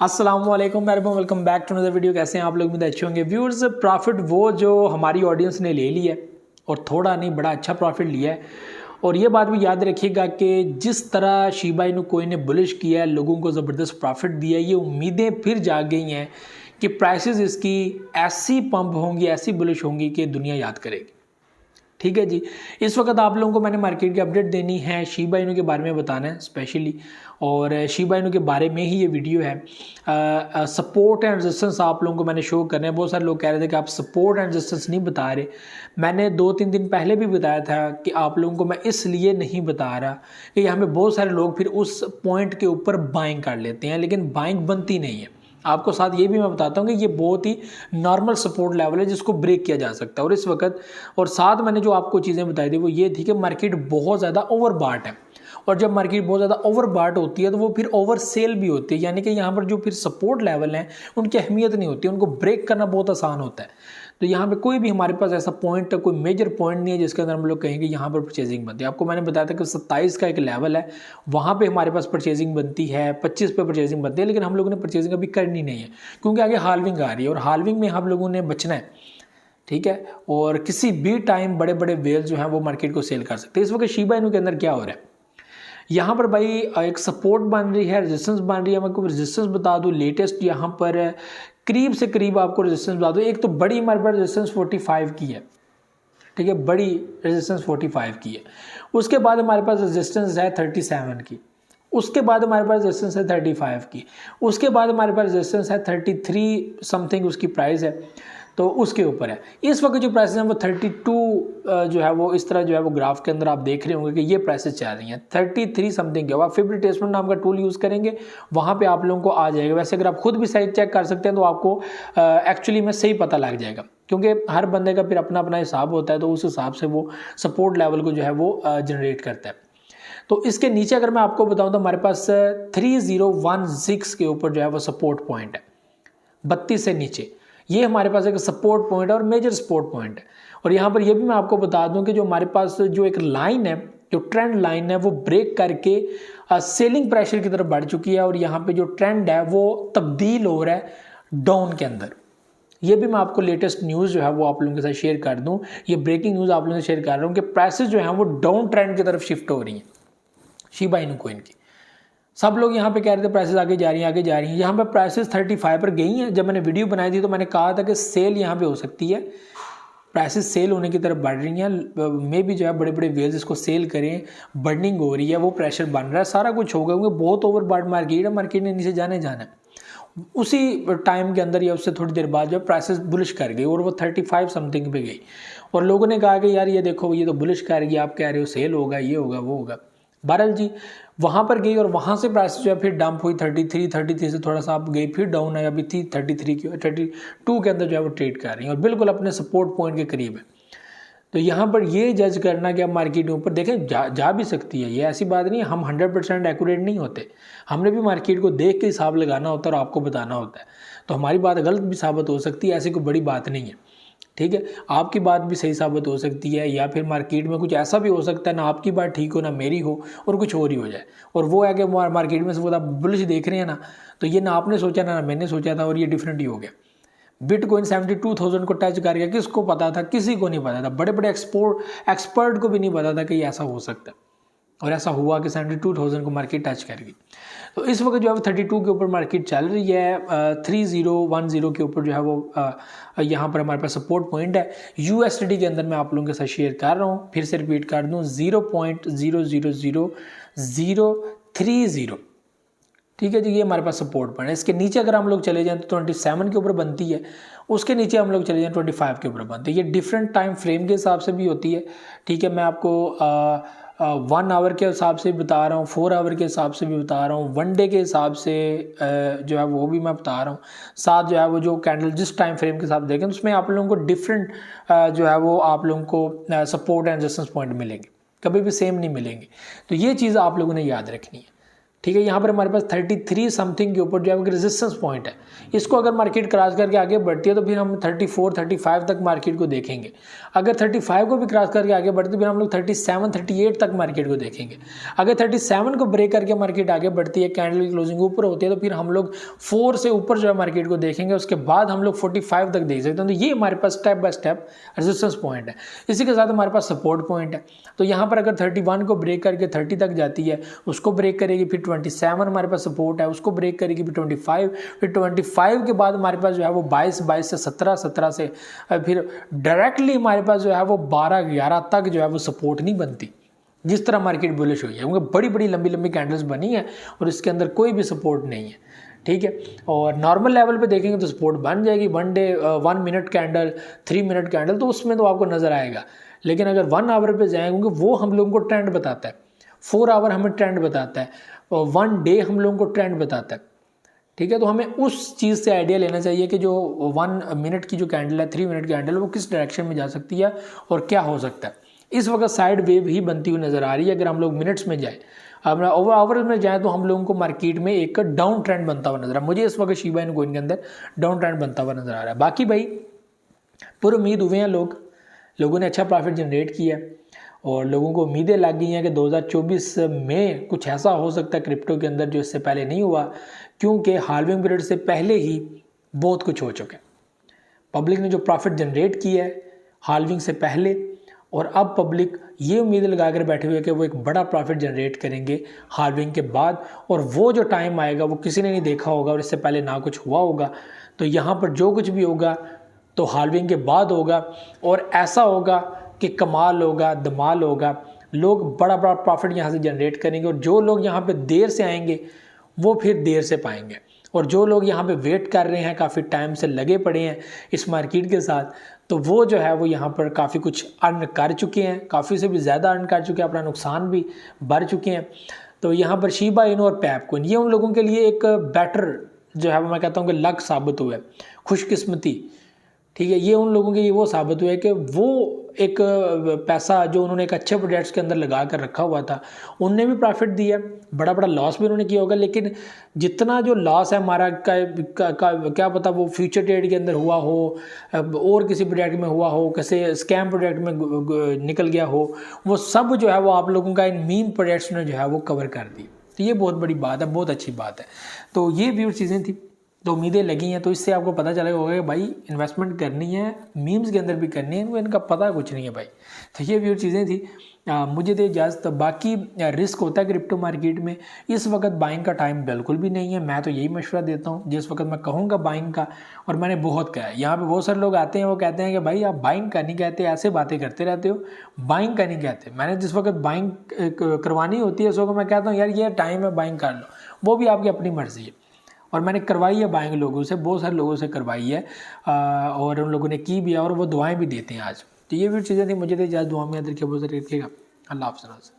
अस्सलाम वालेकुम welcome back to another video. कैसे हैं आप लोग? मुझे अच्छे होंगे। व्यूअर्स, प्रॉफिट वो जो हमारी ऑडियंस ने ले लिया है और थोड़ा नहीं बड़ा अच्छा प्रॉफिट लिया है। और ये बात भी याद रखिएगा कि जिस तरह शिबा इनू कोइन ने बुलिश किया है, लोगों को ज़बरदस्त प्रॉफिट दिया है, ये उम्मीदें फिर जाग गई हैं कि प्राइसेस इसकी ऐसी पंप होंगी, ऐसी बुलिश होंगी कि दुनिया याद करेगी। ठीक है जी। इस वक्त आप लोगों को मैंने मार्केट की अपडेट देनी है, शिबा इनू के बारे में बताना है स्पेशली, और शिबा इनू के बारे में ही ये वीडियो है। सपोर्ट एंड रेजिस्टेंस आप लोगों को मैंने शो करना है। बहुत सारे लोग कह रहे थे कि आप सपोर्ट एंड रेजिस्टेंस नहीं बता रहे। मैंने 2-3 दिन पहले भी बताया था कि आप लोगों को मैं इसलिए नहीं बता रहा कि यहाँ पे बहुत सारे लोग फिर उस पॉइंट के ऊपर बाइंग कर लेते हैं, लेकिन बाइंग बनती नहीं है। आपको साथ ये भी मैं बताता हूँ कि ये बहुत ही नॉर्मल सपोर्ट लेवल है जिसको ब्रेक किया जा सकता है। और इस वक्त और साथ मैंने जो आपको चीज़ें बताई थी वो ये थी कि मार्केट बहुत ज़्यादा ओवरबॉट है, और जब मार्केट बहुत ज़्यादा ओवरबॉट होती है तो वो फिर ओवर सेल भी होती है, यानी कि यहाँ पर जो फिर सपोर्ट लेवल हैं उनकी अहमियत नहीं होती, उनको ब्रेक करना बहुत आसान होता है। तो यहाँ पे कोई भी हमारे पास ऐसा पॉइंट, कोई मेजर पॉइंट नहीं है जिसके अंदर हम लोग कहेंगे यहाँ पर परचेजिंग बनती है। आपको मैंने बताया था कि 27 का एक लेवल है, वहाँ पे हमारे पास परचेजिंग बनती है, 25 पे परचेजिंग बनती है, लेकिन हम लोगों ने परचेजिंग अभी करनी नहीं है क्योंकि आगे हाल्विंग आ रही है और हाल्विंग में हम लोगों ने बचना है। ठीक है। और किसी भी टाइम बड़े बड़े वेल जो हैं वो मार्केट को सेल कर सकते हैं। इस वक्त शिबा इनू के अंदर क्या हो रहा है, यहाँ पर भाई एक सपोर्ट बन रही है, रेजिस्टेंस बन रही है। मैं आपको रेजिस्टेंस बता दूँ लेटेस्ट, यहाँ पर करीब से करीब आपको रेजिस्टेंस बता दूँ। एक तो बड़ी हमारे पास रेजिस्टेंस 45 की है, ठीक है, बड़ी रेजिस्टेंस 45 की है। उसके बाद हमारे पास रेजिस्टेंस है 37 की, उसके बाद हमारे पास रेजिस्टेंस है 35 की, उसके बाद हमारे पास रेजिस्टेंस है 33 समथिंग उसकी प्राइस है, तो उसके ऊपर है। इस वक्त जो प्राइसेस हैं वो 32 जो है वो इस तरह जो है वो ग्राफ के अंदर आप देख रहे होंगे कि ये प्राइसेस चल रही हैं 33 समथिंग के। आप फिब रिट्रेसमेंट नाम का टूल यूज़ करेंगे, वहाँ पे आप लोगों को आ जाएगा। वैसे अगर आप खुद भी सही चेक कर सकते हैं तो आपको एक्चुअली में सही पता लग जाएगा, क्योंकि हर बंदे का फिर अपना अपना हिसाब होता है, तो उस हिसाब से वो सपोर्ट लेवल को जो है वो जनरेट करता है। तो इसके नीचे अगर मैं आपको बताऊं तो हमारे पास 3016 के ऊपर जो है वो सपोर्ट पॉइंट है, 32 से नीचे। ये हमारे पास एक सपोर्ट पॉइंट है और मेजर सपोर्ट पॉइंट है। और यहाँ पर ये भी मैं आपको बता दूं कि जो हमारे पास जो एक लाइन है, जो ट्रेंड लाइन है, वो ब्रेक करके सेलिंग प्रेशर की तरफ बढ़ चुकी है, और यहाँ पे जो ट्रेंड है वो तब्दील हो रहा है डाउन के अंदर। ये भी मैं आपको लेटेस्ट न्यूज़ जो है वो आप लोगों के साथ शेयर कर दूं। ये ब्रेकिंग न्यूज़ आप लोगों से शेयर कर रहा हूँ कि प्राइसेस जो हैं वो डाउन ट्रेंड की तरफ शिफ्ट हो रही हैं शिबा इनू कॉइन की। सब लोग यहाँ पे कह रहे थे प्राइसेस आगे जा रही हैं, आगे जा रही हैं। यहाँ पे प्राइसेस 35 पर गई हैं। जब मैंने वीडियो बनाई थी तो मैंने कहा था कि सेल यहाँ पे हो सकती है, प्राइसेस सेल होने की तरफ बढ़ रही हैं। मे भी जो है बड़े बड़े वेल्स इसको सेल करें, बर्निंग हो रही है, वो प्रेशर बन रहा है, सारा कुछ होगा क्योंकि बहुत ओवरबॉट मार्केट है, मार्केट ने नीचे जाने जाना है। उसी टाइम के अंदर या उससे थोड़ी देर बाद जो प्राइसेस बुलिश कर गई और वो 35 समथिंग पे गई, और लोगों ने कहा कि यार ये देखो ये तो बुलिश कर गई, आप कह रहे हो सेल होगा, ये होगा, वो होगा। बहरहाल जी वहाँ पर गई और वहाँ से प्राइस जो है फिर डंप हुई 33 से थोड़ा सा आप गई, फिर डाउन है, अभी थी 33 की, 32 के अंदर जो है वो ट्रेड कर रही है और बिल्कुल अपने सपोर्ट पॉइंट के करीब है। तो यहाँ पर ये जज करना कि अब मार्केट ऊपर देखें जा भी सकती है, ये ऐसी बात नहीं है। हम 100% एक्यूरेट नहीं होते, हमने भी मार्केट को देख के हिसाब लगाना होता है और आपको बताना होता है। तो हमारी बात गलत भी साबित हो सकती है, ऐसी कोई बड़ी बात नहीं है। ठीक है, आपकी बात भी सही साबित हो सकती है, या फिर मार्केट में कुछ ऐसा भी हो सकता है ना आपकी बात ठीक हो ना मेरी हो और कुछ और ही हो जाए। और वो है कि मार्केट में से वो आप बुलिश देख रहे हैं ना, तो ये ना आपने सोचा ना मैंने सोचा था, और ये डिफरेंट ही हो गया। बिटकॉइन 72,000 को टच कर गया, किसको पता था? किसी को नहीं पता था, बड़े बड़े एक्सपर्ट को भी नहीं पता था कि ऐसा हो सकता है, और ऐसा हुआ कि 72,000 को मार्केट टच कर गई। तो इस वक्त जो है 32 के ऊपर मार्केट चल रही है। 3010 के ऊपर जो है वो यहाँ पर हमारे पास सपोर्ट पॉइंट है। USD के अंदर मैं आप लोगों के साथ शेयर कर रहा हूँ, फिर से रिपीट कर दूँ, 0.000030। ठीक है जी, ये हमारे पास सपोर्ट पॉइंट है। इसके नीचे अगर हम लोग चले जाएं तो 27 के ऊपर बनती है, उसके नीचे हम लोग चले जाएं 25 के ऊपर बनती है। ये डिफरेंट टाइम फ्रेम के हिसाब से भी होती है। ठीक है, मैं आपको 1 आवर के हिसाब से बता रहा हूँ, 4 आवर के हिसाब से भी बता रहा हूँ, 1 डे के हिसाब से जो है वो भी मैं बता रहा हूँ। साथ जो है वो जो कैंडल जिस टाइम फ्रेम के हिसाब देखें उसमें आप लोगों को डिफरेंट जो है वो आप लोगों को सपोर्ट एंड रेजिस्टेंस पॉइंट मिलेंगे, कभी भी सेम नहीं मिलेंगे। तो ये चीज़ आप लोगों ने याद रखनी है। ठीक है। यहाँ पर हमारे पास 33 समथिंग के ऊपर जो है रेजिस्टेंस पॉइंट है, इसको अगर मार्केट क्रॉस करके आगे बढ़ती है तो फिर हम 34 35 तक मार्केट को देखेंगे। अगर 35 को भी क्रॉस करके आगे बढ़ती है तो फिर हम लोग 37 38 तक मार्केट को देखेंगे। अगर 37 को ब्रेक करके मार्केट आगे बढ़ती है, कैंडल की क्लोजिंग ऊपर होती है, तो फिर हम लोग 4 से ऊपर जो है मार्केट को देखेंगे। उसके बाद हम लोग 45 तक देख सकते हैं। तो ये हमारे पास step by step resistance point है। इसी के साथ हमारे पास सपोर्ट पॉइंट है। तो यहाँ पर अगर 31 को ब्रेक करके 30 तक जाती है, उसको ब्रेक करेगी, फिर 27 हमारे पास सपोर्ट है, उसको ब्रेक करेगी, फिर 25, फिर 25 के बाद हमारे पास जो है वो 22 से 17 से फिर डायरेक्टली हमारे पास जो है वो 12-11 तक जो है वो सपोर्ट नहीं बनती, जिस तरह मार्केट बुलिश हुई है। क्योंकि बड़ी बड़ी लंबी लंबी कैंडल्स बनी है और इसके अंदर कोई भी सपोर्ट नहीं है, ठीक है। और नॉर्मल लेवल पे देखेंगे तो सपोर्ट बन जाएगी, 1 day 1 minute candle, 3 minute candle, तो उसमें तो आपको नज़र आएगा। लेकिन अगर 1 आवर पे जाएंगे, क्योंकि वो हम लोगों को ट्रेंड बताता है, 4 आवर हमें ट्रेंड बताता है और 1 डे हम लोगों को ट्रेंड बताता है, ठीक है। तो हमें उस चीज़ से आइडिया लेना चाहिए कि जो 1 मिनट की जो कैंडल है, 3 मिनट कैंडल, वो किस डायरेक्शन में जा सकती है और क्या हो सकता है। इस वक्त साइड वेव ही बनती हुई नज़र आ रही है। अगर हम लोग मिनट्स में जाए, अब ओवर आवर्स में जाए, तो हम लोगों को मार्केट में एक डाउन ट्रेंड बनता हुआ नजर आ रहा है। मुझे इस वक्त शिबा इन कॉइन के अंदर डाउन ट्रेंड बनता हुआ नजर आ रहा है। बाकी भाई पूरी उम्मीद हुए हैं, लोगों ने अच्छा प्रॉफिट जनरेट किया और लोगों को उम्मीदें लग गई हैं कि 2024 में कुछ ऐसा हो सकता है क्रिप्टो के अंदर जो इससे पहले नहीं हुआ, क्योंकि हाल्विंग पीरियड से पहले ही बहुत कुछ हो चुका है। पब्लिक ने जो प्रॉफिट जनरेट किया है हाल्विंग से पहले, और अब पब्लिक ये उम्मीद लगा कर बैठे हुए कि वो एक बड़ा प्रॉफिट जनरेट करेंगे हाल्विंग के बाद, और वो जो टाइम आएगा वो किसी ने नहीं देखा होगा और इससे पहले ना कुछ हुआ होगा। तो यहाँ पर जो कुछ भी होगा तो हाल्विंग के बाद होगा, और ऐसा होगा कि कमाल होगा, धमाल होगा, लोग बड़ा बड़ा प्रॉफिट यहाँ से जनरेट करेंगे। और जो लोग यहाँ पे देर से आएंगे वो फिर देर से पाएंगे, और जो लोग यहाँ पे वेट कर रहे हैं, काफ़ी टाइम से लगे पड़े हैं इस मार्केट के साथ, तो वो जो है वो यहाँ पर काफ़ी कुछ अर्न कर चुके हैं, काफ़ी से भी ज़्यादा अर्न कर चुके हैं, अपना नुकसान भी भर चुके हैं। तो यहाँ पर शिबा इनु और पैप कॉइन, ये उन लोगों के लिए एक बेटर जो है वो मैं कहता हूँ कि लक साबित हुआ है, खुशकिस्मती, ठीक है। ये उन लोगों के लिए वो साबित हुआ है कि वो एक पैसा जो उन्होंने एक अच्छे प्रोजेक्ट्स के अंदर लगा कर रखा हुआ था, उनने भी प्रॉफिट दिया, बड़ा बड़ा लॉस भी उन्होंने किया होगा, लेकिन जितना जो लॉस है हमारा क्या पता वो फ्यूचर ट्रेड के अंदर हुआ हो, और किसी प्रोजेक्ट में हुआ हो, किसी स्कैम प्रोजेक्ट में निकल गया हो, वो सब जो है वो आप लोगों का इन मीम प्रोजेक्ट्स ने जो है वो कवर कर दी। तो ये बहुत बड़ी बात है, बहुत अच्छी बात है। तो ये भी चीज़ें थी, तो उम्मीदें लगी हैं। तो इससे आपको पता चलेगा होगा कि भाई इन्वेस्टमेंट करनी है, मीम्स के अंदर भी करनी है, इनको इनका पता कुछ नहीं है भाई। तो ये भी चीज़ें थी। मुझे तो इजाज़त। बाकी रिस्क होता है क्रिप्टो मार्केट में, इस वक्त बाइंग का टाइम बिल्कुल भी नहीं है। मैं तो यही मशवरा देता हूँ जिस वक्त मैं कहूँगा बाइंग का, और मैंने बहुत कहा है। यहाँ पे बहुत सारे लोग आते हैं, वो कहते हैं कि भाई आप बाइंग का नहीं कहते, ऐसे बातें करते रहते हो, बाइंग का नहीं कहते। मैंने जिस वक्त बाइंग करवानी होती है उस वक्त मैं कहता हूँ यार ये टाइम है, बाइंग कर लो, वो भी आपकी अपनी मर्ज़ी है। और मैंने करवाई है बाइंग लोगों से, बहुत सारे लोगों से करवाई है, और उन लोगों ने की भी है, और वो दुआएं भी देते हैं आज। तो ये भी चीज़ें थी। मुझे तो इजाज़त, दुआ में याद रखिए, बहुत सारी रखिएगा। अल्लाह हाफ़िज़।